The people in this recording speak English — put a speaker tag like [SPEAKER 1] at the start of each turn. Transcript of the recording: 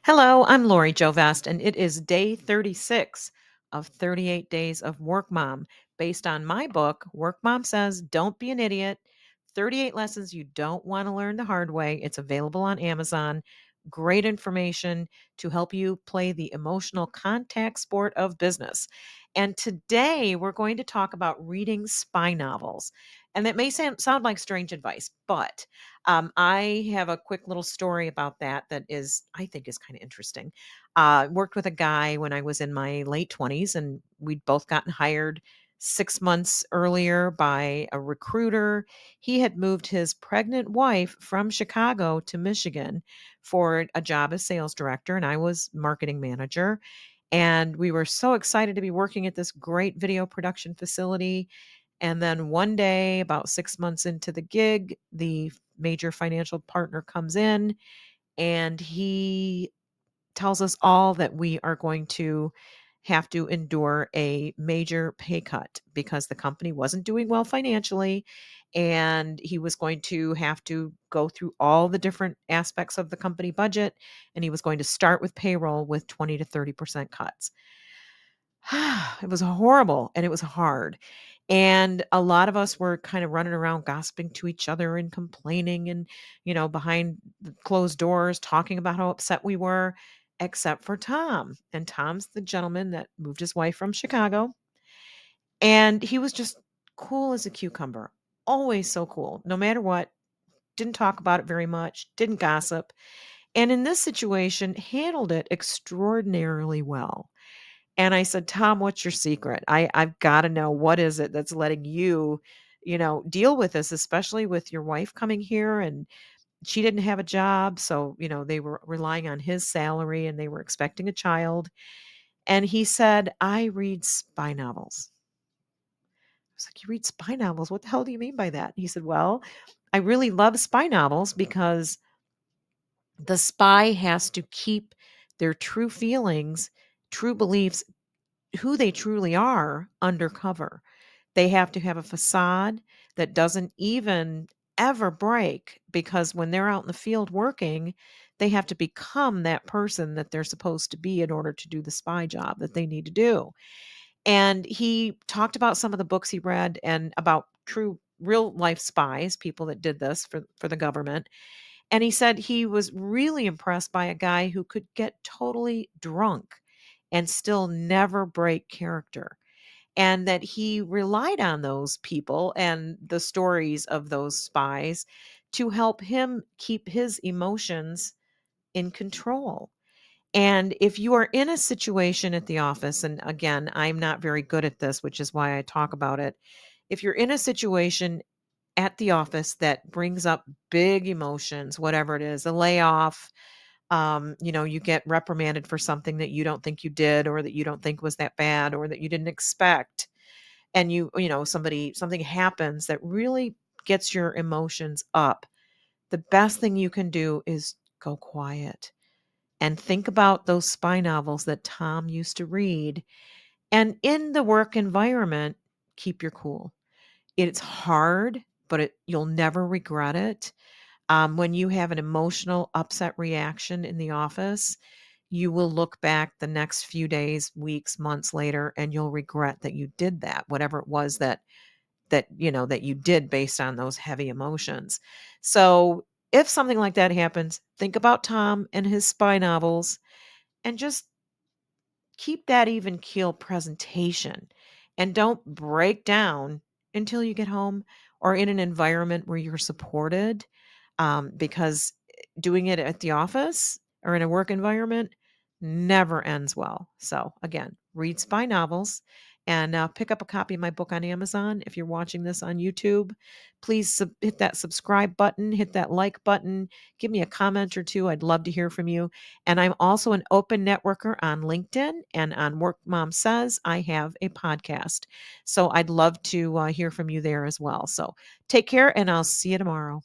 [SPEAKER 1] Hello, I'm Lori Joe Vest, and it is day 36 of 38 Days of Work Mom, based on my book, Work Mom Says Don't Be an Idiot 38 Lessons You Don't Want to Learn the Hard Way. It's available on Amazon. Great information to help you play the emotional contact sport of business. And today we're going to talk about reading spy novels. And that may sound like strange advice, but I have a quick little story about that is I think is kind of interesting. Worked with a guy when I was in my late 20s, and we'd both gotten hired 6 months earlier by a recruiter. He had moved his pregnant wife from Chicago to Michigan for a job as sales director, and I was marketing manager. And we were so excited to be working at this great video production facility. And then one day, about 6 months into the gig, the major financial partner comes in and he tells us all that we are going to have to endure a major pay cut because the company wasn't doing well financially. And he was going to have to go through all the different aspects of the company budget. And he was going to start with payroll with 20 to 30% cuts. It was horrible and it was hard. And a lot of us were kind of running around gossiping to each other and complaining and, behind the closed doors, talking about how upset we were, except for Tom. And Tom's the gentleman that moved his wife from Chicago. And he was just cool as a cucumber, always so cool, no matter what. Didn't talk about it very much, didn't gossip. And in this situation, handled it extraordinarily well. And I said, "Tom, what's your secret? I've gotta know what is it that's letting you, deal with this, especially with your wife coming here and she didn't have a job, so, they were relying on his salary and they were expecting a child." And he said, "I read spy novels." I was like, "You read spy novels? What the hell do you mean by that?" He said, "Well, I really love spy novels because the spy has to keep their true feelings, true beliefs, who they truly are undercover. They have to have a facade that doesn't even ever break because when they're out in the field working, they have to become that person that they're supposed to be in order to do the spy job that they need to do." And he talked about some of the books he read and about true real life spies, people that did this for the government. And he said he was really impressed by a guy who could get totally drunk and still never break character. And that he relied on those people and the stories of those spies to help him keep his emotions in control. And if you are in a situation at the office, and again, I'm not very good at this, which is why I talk about it. If you're in a situation at the office that brings up big emotions, whatever it is, a layoff, you get reprimanded for something that you don't think you did or that you don't think was that bad or that you didn't expect, and something happens that really gets your emotions up. The best thing you can do is go quiet and think about those spy novels that Tom used to read. And in the work environment, keep your cool. It's hard, but you'll never regret it. When you have an emotional upset reaction in the office, you will look back the next few days, weeks, months later, and you'll regret that you did that, whatever it was that you did based on those heavy emotions. So if something like that happens, think about Tom and his spy novels and just keep that even keel presentation and don't break down until you get home or in an environment where you're supported, because doing it at the office or in a work environment never ends well. So, again, read spy novels and pick up a copy of my book on Amazon. If you're watching this on YouTube, please hit that subscribe button, hit that like button, give me a comment or two. I'd love to hear from you. And I'm also an open networker on LinkedIn, and on Work Mom Says, I have a podcast. So I'd love to hear from you there as well. So take care, and I'll see you tomorrow.